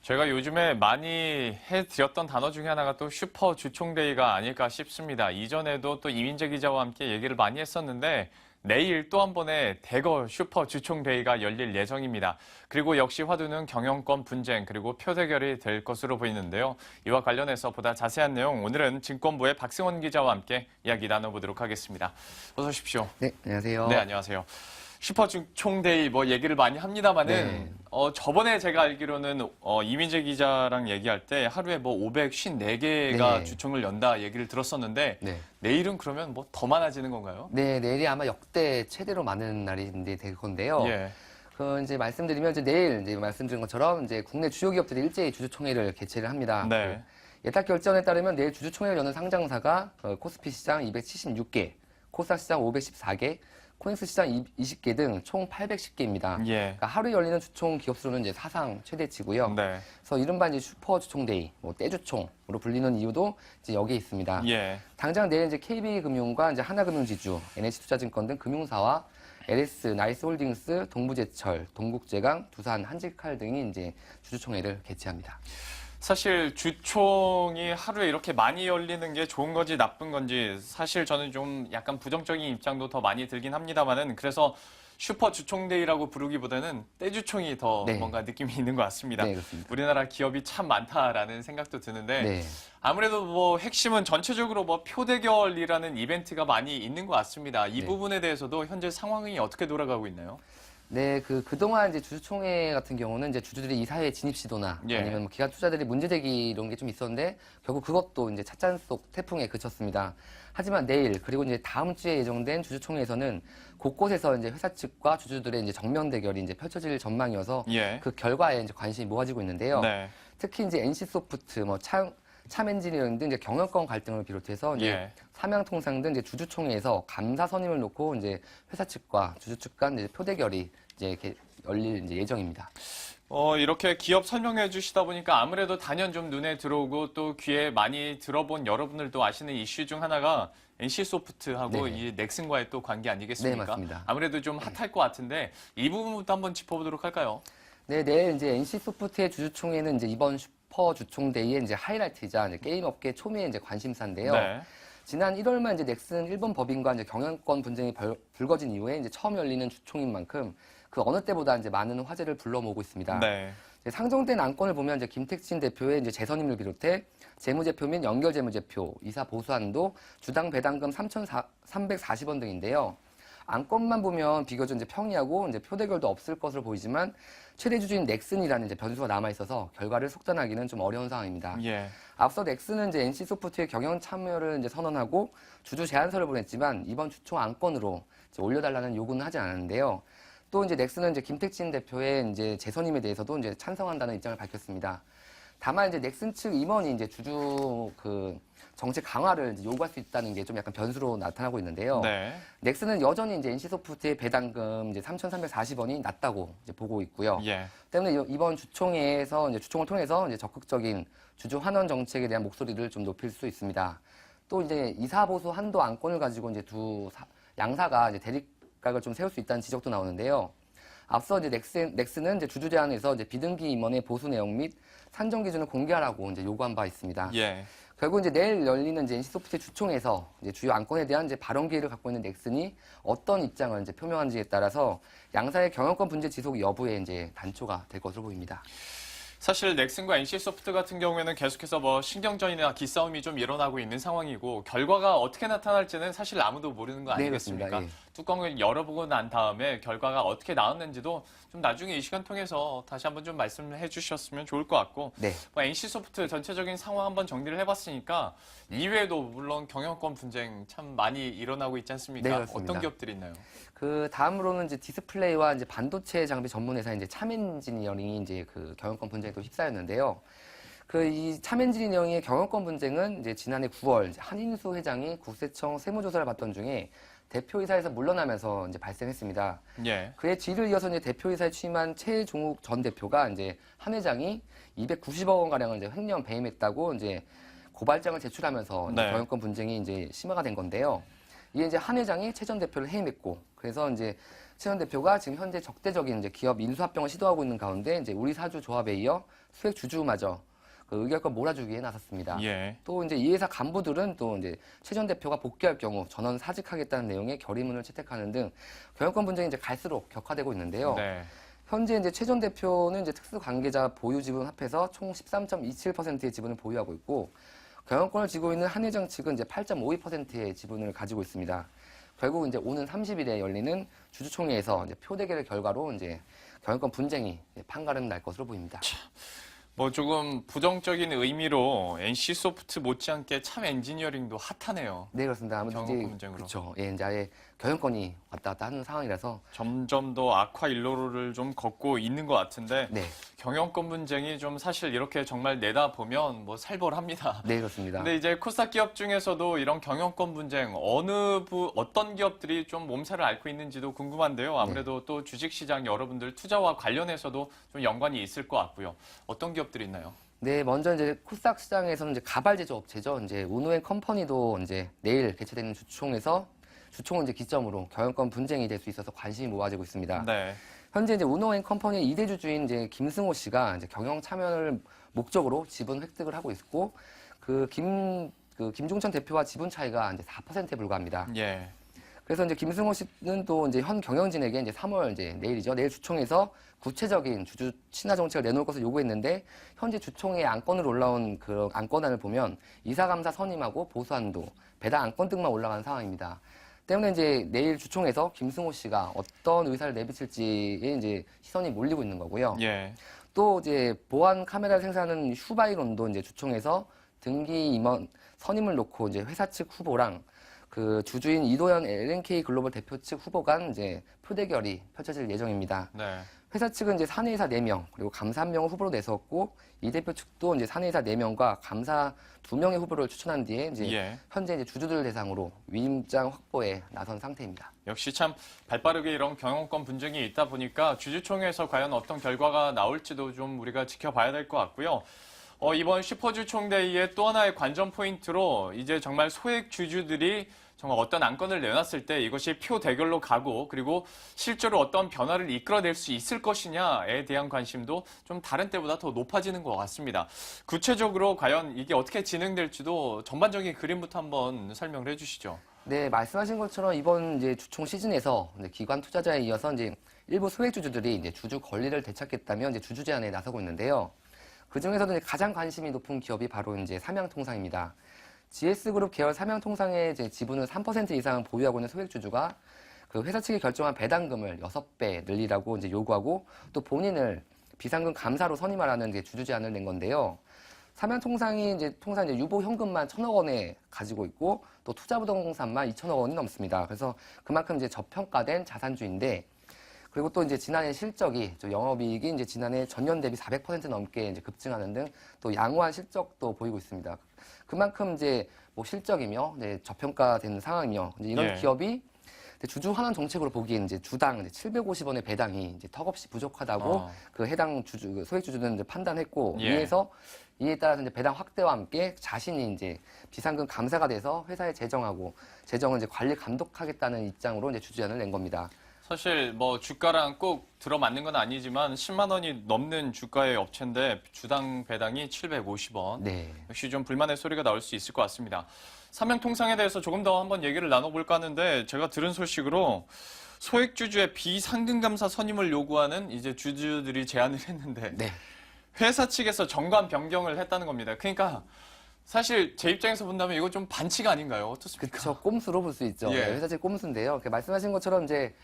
제가 요즘에 많이 해드렸던 단어 중에 하나가 또 슈퍼 주총데이가 아닐까 싶습니다. 이전에도 또 이민재 기자와 함께 얘기를 많이 했었는데 내일 또 한 번의 대거 슈퍼 주총데이가 열릴 예정입니다. 그리고 역시 화두는 경영권 분쟁 그리고 표대결이 될 것으로 보이는데요. 이와 관련해서 보다 자세한 내용 오늘은 증권부의 박승원 기자와 함께 이야기 나눠보도록 하겠습니다. 어서 오십시오. 네, 안녕하세요. 네, 안녕하세요. 슈퍼 총데이 뭐 얘기를 많이 합니다만은 네. 저번에 제가 알기로는 이민재 기자랑 얘기할 때 하루에 뭐 554개가 네. 주총을 연다 얘기를 들었었는데 네. 내일은 그러면 뭐 더 많아지는 건가요? 네, 내일이 아마 역대 최대로 많은 날이 될 건데요. 예. 이제 말씀드리면 이제 내일 이제 말씀드린 것처럼 이제 국내 주요 기업들이 일제히 주주총회를 개최를 합니다. 네. 예탁 결정에 따르면 내일 주주총회를 여는 상장사가 코스피 시장 276개, 코스닥 시장 514개, 코엑스 시장 20개 등 총 810개입니다. 예. 그러니까 하루 열리는 주총 기업 수로는 이제 사상 최대치고요. 네. 그래서 이른바 이제 슈퍼 주총데이, 뭐 떼주총으로 불리는 이유도 이제 여기에 있습니다. 예. 당장 내일 이제 KB금융과 이제 하나금융지주, NH투자증권 등 금융사와 LS, 나이스홀딩스, 동부제철, 동국제강, 두산, 한직칼 등이 이제 주주총회를 개최합니다. 사실 주총이 하루에 이렇게 많이 열리는 게 좋은 건지 나쁜 건지 사실 저는 좀 약간 부정적인 입장도 더 많이 들긴 합니다만은 그래서 슈퍼 주총데이라고 부르기보다는 떼주총이 더 네. 뭔가 느낌이 있는 것 같습니다. 네, 그렇습니다. 우리나라 기업이 참 많다라는 생각도 드는데 네. 아무래도 뭐 핵심은 전체적으로 뭐 표대결이라는 이벤트가 많이 있는 것 같습니다. 이 네. 부분에 대해서도 현재 상황이 어떻게 돌아가고 있나요? 네, 그동안 이제 주주총회 같은 경우는 이제 주주들이 이사회 진입 시도나 예. 아니면 뭐 기관 투자들이 문제 제기 이런 게 좀 있었는데 결국 그것도 이제 찻잔 속 태풍에 그쳤습니다. 하지만 내일 그리고 이제 다음 주에 예정된 주주총회에서는 곳곳에서 이제 회사 측과 주주들의 이제 정면 대결이 이제 펼쳐질 전망이어서 예. 그 결과에 이제 관심이 모아지고 있는데요. 네. 특히 이제 NC소프트, 뭐 참엔지니어링 등 이제 경영권 갈등을 비롯해서 이제 예. 삼양통상 등 이제 주주총회에서 감사 선임을 놓고 이제 회사 측과 주주 측 간 이제 표대결이 이제 이렇게 열릴 이제 예정입니다. 이렇게 기업 설명해 주시다 보니까 아무래도 단연 좀 눈에 들어오고 또 귀에 많이 들어본 여러분들도 아시는 이슈 중 하나가 NC소프트하고 네. 이 넥슨과의 또 관계 아니겠습니까? 네, 맞습니다. 아무래도 좀 핫할 것 같은데 이 부분부터 한번 짚어보도록 할까요? 네, 내일 이제 NC소프트의 주주총회는 이제 이번 슈퍼 주총데이의 이제 하이라이트이자 이제 게임 업계 초미의 이제 관심사인데요. 네. 지난 1월만 이제 넥슨 일본 법인과 이제 경영권 분쟁이 불거진 이후에 이제 처음 열리는 주총인 만큼 그 어느 때보다 이제 많은 화제를 불러 모으고 있습니다. 네. 이제 상정된 안건을 보면 이제 김택진 대표의 이제 재선임을 비롯해 재무제표 및 연결재무제표, 이사 보수한도, 주당 배당금 3,340원 등인데요. 안건만 보면 비교적 이제 평이하고 이제 표대결도 없을 것으로 보이지만 최대 주주인 넥슨이라는 이제 변수가 남아 있어서 결과를 속단하기는 좀 어려운 상황입니다. 예. 앞서 넥슨은 이제 NC소프트의 경영 참여를 이제 선언하고 주주 제안서를 보냈지만 이번 주총 안건으로 이제 올려달라는 요구는 하지 않았는데요. 또 이제 넥슨은 이제 김택진 대표의 이제 재선임에 대해서도 이제 찬성한다는 입장을 밝혔습니다. 다만 이제 넥슨 측 임원이 이제 주주 정책 강화를 이제 요구할 수 있다는 게 좀 약간 변수로 나타나고 있는데요. 네. 넥슨은 여전히 이제 NC소프트의 배당금 이제 3,340원이 낮다고 이제 보고 있고요. 예. 때문에 이번 주총회에서 이제 주총을 통해서 이제 적극적인 주주 환원 정책에 대한 목소리를 좀 높일 수 있습니다. 또 이제 이사 보수 한도 안건을 가지고 이제 양사가 이제 대립각을 좀 세울 수 있다는 지적도 나오는데요. 앞서 이제 넥슨은 이제 주주 제안에서 이제 비등기 임원의 보수 내용 및 산정 기준을 공개하라고 이제 요구한 바 있습니다. 예. 결국 이제 내일 열리는 이제 NC소프트 주총에서 이제 주요 안건에 대한 이제 발언 기회를 갖고 있는 넥슨이 어떤 입장을 이제 표명하는지에 따라서 양사의 경영권 분쟁 지속 여부에 이제 단초가 될 것으로 보입니다. 사실 넥슨과 NC소프트 같은 경우에는 계속해서 뭐 신경전이나 기싸움이 좀 일어나고 있는 상황이고 결과가 어떻게 나타날지는 사실 아무도 모르는 거 네, 아니겠습니까? 그렇습니다. 예. 뚜껑을 열어보고 난 다음에 결과가 어떻게 나왔는지도 좀 나중에 이 시간 통해서 다시 한번 좀 말씀해 주셨으면 좋을 것 같고 네. 뭐 NC소프트 전체적인 상황 한번 정리를 해봤으니까 이외에도 물론 경영권 분쟁 참 많이 일어나고 있지 않습니까? 네, 그렇습니다. 어떤 기업들이 있나요? 다음으로는 이제 디스플레이와 이제 반도체 장비 전문 회사 이제 참엔지니어링이 이제 경영권 분쟁에 또 휩싸였는데요. 이 참엔지니어링의 경영권 분쟁은 이제 지난해 9월 이제 한인수 회장이 국세청 세무조사를 받던 중에 대표이사에서 물러나면서 이제 발생했습니다. 예. 그의 뒤를 이어서 이제 대표이사에 취임한 최종욱 전 대표가 이제 한 회장이 290억 원 가량을 이제 횡령 배임했다고 이제 고발장을 제출하면서 이제 네. 경영권 분쟁이 이제 심화가 된 건데요. 이게 이제 한 회장이 최 전 대표를 해임했고, 그래서 이제 최 전 대표가 지금 현재 적대적인 이제 기업 인수합병을 시도하고 있는 가운데 이제 우리 사주 조합에 이어 수액 주주마저 그 의결권 몰아주기에 나섰습니다. 예. 또 이제 이 회사 간부들은 또 이제 최 전 대표가 복귀할 경우 전원 사직하겠다는 내용의 결의문을 채택하는 등 경영권 분쟁이 이제 갈수록 격화되고 있는데요. 네. 현재 이제 최 전 대표는 이제 특수 관계자 보유 지분 합해서 총 13.27%의 지분을 보유하고 있고, 경영권을 쥐고 있는 한 회장 측은 이제 8.52%의 지분을 가지고 있습니다. 결국 이제 오는 30일에 열리는 주주총회에서 이제 표 대결의 결과로 이제 경영권 분쟁이 판가름 날 것으로 보입니다. 뭐 조금 부정적인 의미로 NC소프트 못지않게 참 엔지니어링도 핫하네요. 네, 그렇습니다. 아무튼 경영권 이제 분쟁으로. 그렇죠. 예, 이제 아예 경영권이 왔다 갔다 하는 상황이라서 점점 더 악화 일로를 좀 걷고 있는 것 같은데 네, 경영권 분쟁이 좀 사실 이렇게 정말 내다보면 뭐 살벌합니다. 네, 그렇습니다. 근데 이제 코스닥 기업 중에서도 이런 경영권 분쟁 어떤 기업들이 좀 몸살을 앓고 있는지도 궁금한데요. 아무래도 또 주식시장 여러분들 투자와 관련해서도 좀 연관이 있을 것 같고요. 어떤 기업들이 있나요? 네, 먼저 이제 코스닥 시장에서는 이제 가발 제조 업체죠. 이제 우노앤컴퍼니도 이제 내일 개최되는 주총을 이제 기점으로 경영권 분쟁이 될 수 있어서 관심이 모아지고 있습니다. 네. 현재 이제 우노앤컴퍼니의 2대 주주인 이제 김승호 씨가 이제 경영 참여를 목적으로 지분 획득을 하고 있고, 김종천 대표와 지분 차이가 이제 4%에 불과합니다. 예. 그래서 이제 김승호 씨는 또 이제 현 경영진에게 이제 3월 이제 내일이죠. 내일 주총에서 구체적인 주주 친화 정책을 내놓을 것을 요구했는데, 현재 주총에 안건으로 올라온 그 안건안을 보면 이사감사 선임하고 보수한도, 배당 안건 등만 올라간 상황입니다. 때문에 이제 내일 주총에서 김승호 씨가 어떤 의사를 내비칠지에 이제 시선이 몰리고 있는 거고요. 예. 또 이제 보안 카메라를 생산하는 휴바이론도 이제 주총에서 등기 임원 선임을 놓고 이제 회사 측 후보랑 그 주주인 이도현 LNK 글로벌 대표 측 후보 간 이제 표대결이 펼쳐질 예정입니다. 네. 회사 측은 이제 사내이사 4명, 그리고 감사 1명을 후보로 내세웠고, 이 대표 측도 이제 사내이사 4명과 감사 2명의 후보를 추천한 뒤에 이제 예. 현재 이제 주주들 대상으로 위임장 확보에 나선 상태입니다. 역시 참 발빠르게 이런 경영권 분쟁이 있다 보니까 주주총회에서 과연 어떤 결과가 나올지도 좀 우리가 지켜봐야 될 것 같고요. 이번 슈퍼주총대회의 또 하나의 관전 포인트로 이제 정말 소액 주주들이 정말 어떤 안건을 내놨을 때 이것이 표 대결로 가고, 그리고 실제로 어떤 변화를 이끌어낼 수 있을 것이냐에 대한 관심도 좀 다른 때보다 더 높아지는 것 같습니다. 구체적으로 과연 이게 어떻게 진행될지도 전반적인 그림부터 한번 설명을 해주시죠. 네, 말씀하신 것처럼 이번 이제 주총 시즌에서 이제 기관 투자자에 이어서 이제 일부 소액 주주들이 이제 주주 권리를 되찾겠다며 이제 주주 제한에 나서고 있는데요. 그 중에서도 이제 가장 관심이 높은 기업이 바로 이제 삼양통상입니다. GS그룹 계열 삼양통상의 이제 지분을 3% 이상 보유하고 있는 소액 주주가 그 회사 측이 결정한 배당금을 6배 늘리라고 이제 요구하고, 또 본인을 비상금 감사로 선임하라는 이제 주주 제안을 낸 건데요. 삼양통상이 이제 통상 이제 유보 현금만 1,000억 원에 가지고 있고, 또 투자부동산만 2,000억 원이 넘습니다. 그래서 그만큼 이제 저평가된 자산주인데, 그리고 또 이제 지난해 실적이, 영업이익이 이제 지난해 전년 대비 400% 넘게 이제 급증하는 등 또 양호한 실적도 보이고 있습니다. 그만큼 이제 뭐 실적이며 이제 저평가된 상황이며, 이제 이런 예. 기업이 주주 환원 정책으로 보기엔 이제 주당 이제 750원의 배당이 이제 턱없이 부족하다고 그 해당 주주, 그 소액 주주는 이제 판단했고, 예. 이에 따라서 이제 배당 확대와 함께 자신이 이제 비상금 감사가 돼서 회사에 재정을 이제 관리 감독하겠다는 입장으로 이제 주주 제안을 낸 겁니다. 사실 뭐 주가랑 꼭 들어맞는 건 아니지만 10만 원이 넘는 주가의 업체인데 주당 배당이 750원. 네. 역시 좀 불만의 소리가 나올 수 있을 것 같습니다. 삼양통상에 대해서 조금 더 한번 얘기를 나눠볼까 하는데, 제가 들은 소식으로 소액 주주의 비상금 감사 선임을 요구하는 이제 주주들이 제안을 했는데 네. 회사 측에서 정관 변경을 했다는 겁니다. 그러니까 사실 제 입장에서 본다면 이거 좀 반칙 아닌가요? 어떻습니까? 그쵸. 꼼수로 볼 수 있죠. 예. 네, 회사 측 꼼수인데요. 말씀하신 것처럼 이제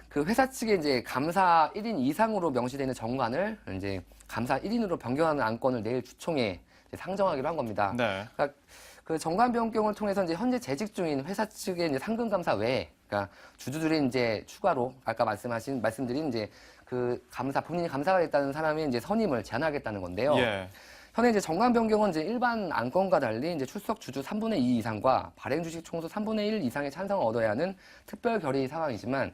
그 회사 측에 이제 감사 1인 이상으로 명시되는 정관을 이제 감사 1인으로 변경하는 안건을 내일 주총에 이제 상정하기로 한 겁니다. 네. 그러니까 그 정관 변경을 통해서 이제 현재 재직 중인 회사 측의 이제 상금 감사 외에, 그러니까 주주들이 이제 추가로 아까 말씀드린 이제 그 본인이 감사가 됐다는 사람이 이제 선임을 제안하겠다는 건데요. 예. 현재 이제 정관 변경은 이제 일반 안건과 달리 이제 출석 주주 3분의 2 이상과 발행 주식 총수 3분의 1 이상의 찬성을 얻어야 하는 특별 결의 상황이지만,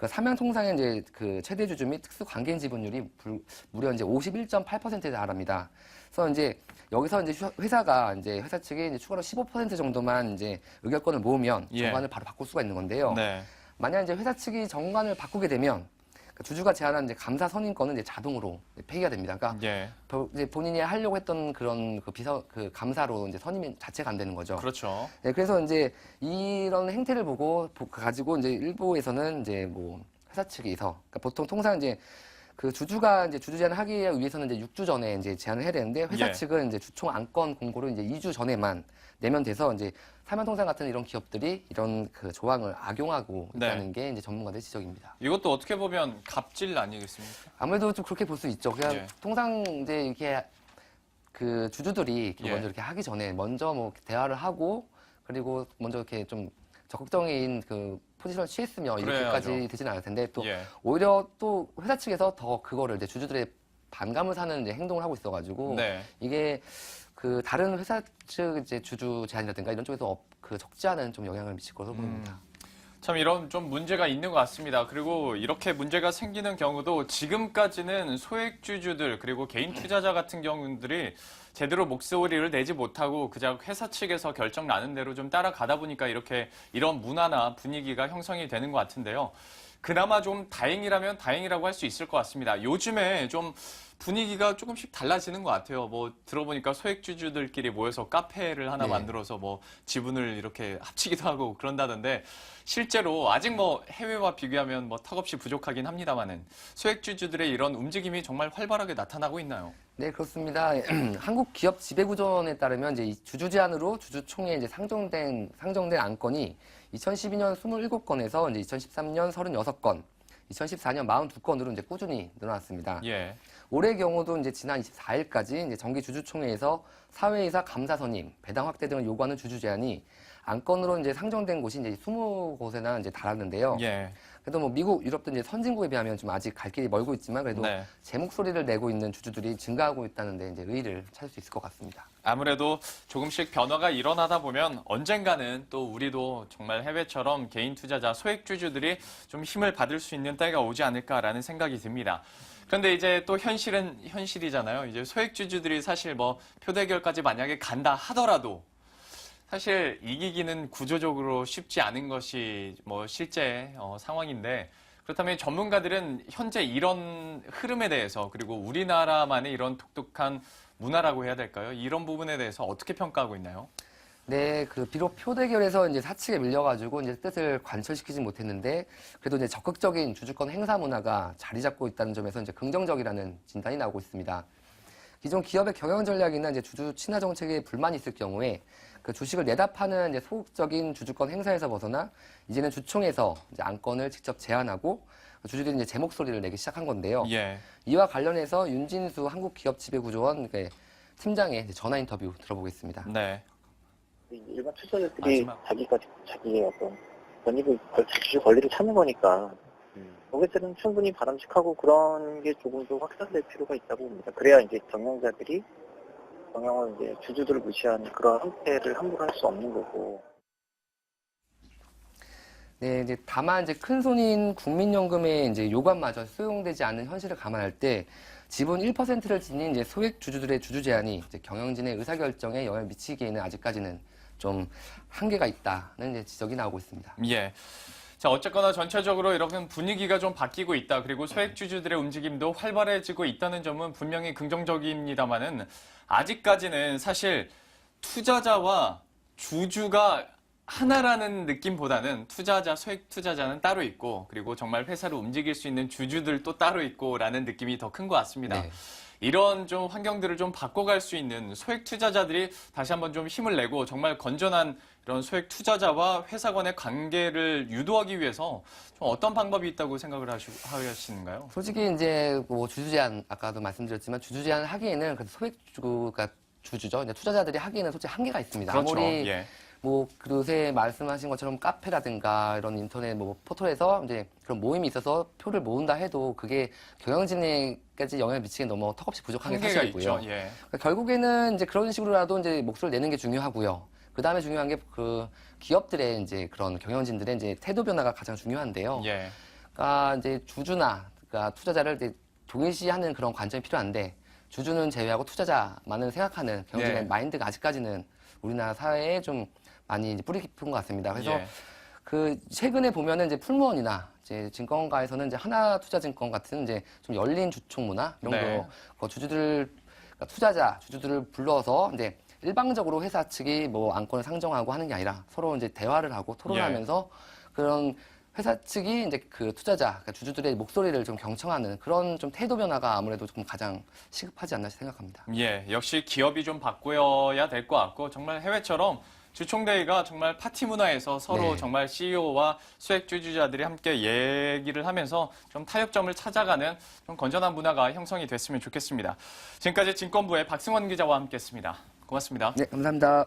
그 사명 통상의 이제 그 최대 주주 및 특수 관계인 지분율이 무려 이제 51.8%에 달합니다. 그래서 이제 여기서 이제 회사가 이제 회사 측이 이제 추가로 15% 정도만 이제 의결권을 모으면 예. 정관을 바로 바꿀 수가 있는 건데요. 네. 만약 이제 회사 측이 정관을 바꾸게 되면 그 주주가 제안한 이제 감사 선임권은 이제 자동으로 폐기가 됩니다. 그러니까 예. 이제 본인이 하려고 했던 그런 그 감사로 이제 선임 자체가 안 되는 거죠. 그렇죠. 네, 그래서 이제 이런 행태를 가지고 이제 일부에서는 이제 뭐 회사 측에서 그러니까 보통 통상 이제 그 주주가 이제 주주 제안을 하기 위해서는 이제 6주 전에 이제 제안을 해야 되는데 회사 예. 측은 이제 주총 안건 공고를 이제 2주 전에만 내면 돼서 이제 사면통상 같은 이런 기업들이 이런 그 조항을 악용하고 네. 있다는 게 이제 전문가들의 지적입니다. 이것도 어떻게 보면 갑질 아니겠습니까? 아무래도 좀 그렇게 볼 수 있죠. 그냥 예. 통상 이제 이렇게 그 주주들이 이렇게 예. 먼저 이렇게 하기 전에 먼저 뭐 대화를 하고 그리고 먼저 이렇게 좀 적극적인 그 포지션을 취했으면 이렇게까지 그래야죠. 되지는 않을 텐데 또 예. 오히려 또 회사 측에서 더 그거를 이제 주주들의 반감을 사는 이제 행동을 하고 있어가지고 네. 이게 그 다른 회사 측 이제 주주 제안이라든가 이런 쪽에서 그 적지 않은 좀 영향을 미칠 것으로 보입니다. 참 이런 좀 문제가 있는 것 같습니다. 그리고 이렇게 문제가 생기는 경우도 지금까지는 소액주주들 그리고 개인 투자자 같은 경우들이 제대로 목소리를 내지 못하고 그냥 회사 측에서 결정 나는 대로 좀 따라가다 보니까 이렇게 이런 문화나 분위기가 형성이 되는 것 같은데요. 그나마 좀 다행이라면 다행이라고 할 수 있을 것 같습니다. 요즘에 좀 분위기가 조금씩 달라지는 것 같아요. 뭐 들어보니까 소액주주들끼리 모여서 카페를 하나 네. 만들어서 뭐 지분을 이렇게 합치기도 하고 그런다던데 실제로 아직 뭐 해외와 비교하면 뭐 턱없이 부족하긴 합니다만은 소액주주들의 이런 움직임이 정말 활발하게 나타나고 있나요? 네, 그렇습니다. 한국 기업 지배구조원에 따르면 이제 이 주주 제안으로 주주총회에 이제 상정된 안건이 2012년 27건에서 이제 2013년 36건, 2014년 42건으로 이제 꾸준히 늘어났습니다. 예. 올해 경우도 이제 지난 24일까지 이제 정기 주주총회에서 사회이사 감사 선임, 배당 확대 등을 요구하는 주주 제안이 안건으로 이제 상정된 곳이 이제 20곳에나 이제 달았는데요. 예. 그래도 뭐 미국, 유럽 등 이제 선진국에 비하면 좀 아직 갈 길이 멀고 있지만 그래도 네. 제 목소리를 내고 있는 주주들이 증가하고 있다는데 이제 의의를 찾을 수 있을 것 같습니다. 아무래도 조금씩 변화가 일어나다 보면 언젠가는 또 우리도 정말 해외처럼 개인 투자자, 소액주주들이 좀 힘을 받을 수 있는 때가 오지 않을까라는 생각이 듭니다. 그런데 이제 또 현실은 현실이잖아요. 이제 소액주주들이 사실 뭐 표대결까지 만약에 간다 하더라도 사실 이기기는 구조적으로 쉽지 않은 것이 뭐 실제 상황인데 그렇다면 전문가들은 현재 이런 흐름에 대해서 그리고 우리나라만의 이런 독특한 문화라고 해야 될까요? 이런 부분에 대해서 어떻게 평가하고 있나요? 네, 그 비록 표대결에서 이제 사측에 밀려가지고 이제 뜻을 관철시키지 못했는데 그래도 이제 적극적인 주주권 행사 문화가 자리 잡고 있다는 점에서 이제 긍정적이라는 진단이 나오고 있습니다. 기존 기업의 경영 전략이나 이제 주주 친화 정책에 불만이 있을 경우에 그 주식을 내다 파는 이제 소극적인 주주권 행사에서 벗어나 이제는 주총에서 이제 안건을 직접 제안하고 주주들이 이제 제 목소리를 내기 시작한 건데요. 예. 이와 관련해서 윤진수 한국기업지배구조원 팀장의 이제 전화 인터뷰 들어보겠습니다. 네. 일반 투자자들이 마지막. 자기의 어떤 권익을, 주주 권리를 찾는 거니까, 거기서는 충분히 바람직하고 그런 게 조금 더 확산될 필요가 있다고 봅니다. 그래야 이제 경영자들이 경영을 이제 주주들을 무시하는 그런 형태를 함부로 할 수 없는 거고. 네, 이제 다만 이제 큰 손인 국민연금의 이제 요금마저 수용되지 않는 현실을 감안할 때 지분 1%를 지닌 이제 소액 주주들의 주주 제한이 이제 경영진의 의사결정에 영향을 미치기에는 아직까지는 좀 한계가 있다는 이제 지적이 나오고 있습니다. 예. 자, 어쨌거나 전체적으로 이런 분위기가 좀 바뀌고 있다. 그리고 소액주주들의 움직임도 활발해지고 있다는 점은 분명히 긍정적입니다만은 아직까지는 사실 투자자와 주주가 하나라는 느낌보다는 투자자, 소액 투자자는 따로 있고 그리고 정말 회사를 움직일 수 있는 주주들도 따로 있고라는 느낌이 더 큰 것 같습니다. 네. 이런 좀 환경들을 좀 바꿔갈 수 있는 소액 투자자들이 다시 한번 좀 힘을 내고 정말 건전한 이런 소액 투자자와 회사 간의 관계를 유도하기 위해서 좀 어떤 방법이 있다고 생각을 하시는가요? 솔직히 이제 뭐 주주 제한 아까도 말씀드렸지만 주주 제한을 하기에는 그 소액 주주가 주주죠. 이제 투자자들이 하기에는 솔직히 한계가 있습니다. 그렇죠. 아무리 예. 뭐 그새 말씀하신 것처럼 카페라든가 이런 인터넷 뭐 포털에서 이제 그런 모임이 있어서 표를 모은다 해도 그게 경영진에까지 영향을 미치기엔 너무 턱없이 부족한 게 한계가 사실이고요. 있죠. 예. 그러니까 결국에는 이제 그런 식으로라도 이제 목소리를 내는 게 중요하고요. 그 다음에 중요한 게 그 기업들의 이제 그런 경영진들의 이제 태도 변화가 가장 중요한데요. 예. 그러니까 이제 주주나 그러니까 투자자를 이제 동일시하는 그런 관점이 필요한데 주주는 제외하고 투자자만을 생각하는 경쟁의 예. 마인드가 아직까지는 우리나라 사회에 좀 많이 이제 뿌리 깊은 것 같습니다. 그래서 예. 그 최근에 보면은 이제 풀무원이나 이제 증권가에서는 이제 하나투자증권 같은 이제 좀 열린 주총 문화 이런 네. 거 주주들 그러니까 투자자 주주들을 불러서 이제 일방적으로 회사 측이 뭐 안건을 상정하고 하는 게 아니라 서로 이제 대화를 하고 토론하면서 그런 회사 측이 이제 그 투자자 그러니까 주주들의 목소리를 좀 경청하는 그런 좀 태도 변화가 아무래도 좀 가장 시급하지 않나 생각합니다. 예, 역시 기업이 좀 바꾸어야 될 것 같고 정말 해외처럼 주총대회가 정말 파티 문화에서 서로 네. 정말 CEO와 수액 주주자들이 함께 얘기를 하면서 좀 타협점을 찾아가는 좀 건전한 문화가 형성이 됐으면 좋겠습니다. 지금까지 증권부의 박승원 기자와 함께했습니다. 고맙습니다. 네, 감사합니다.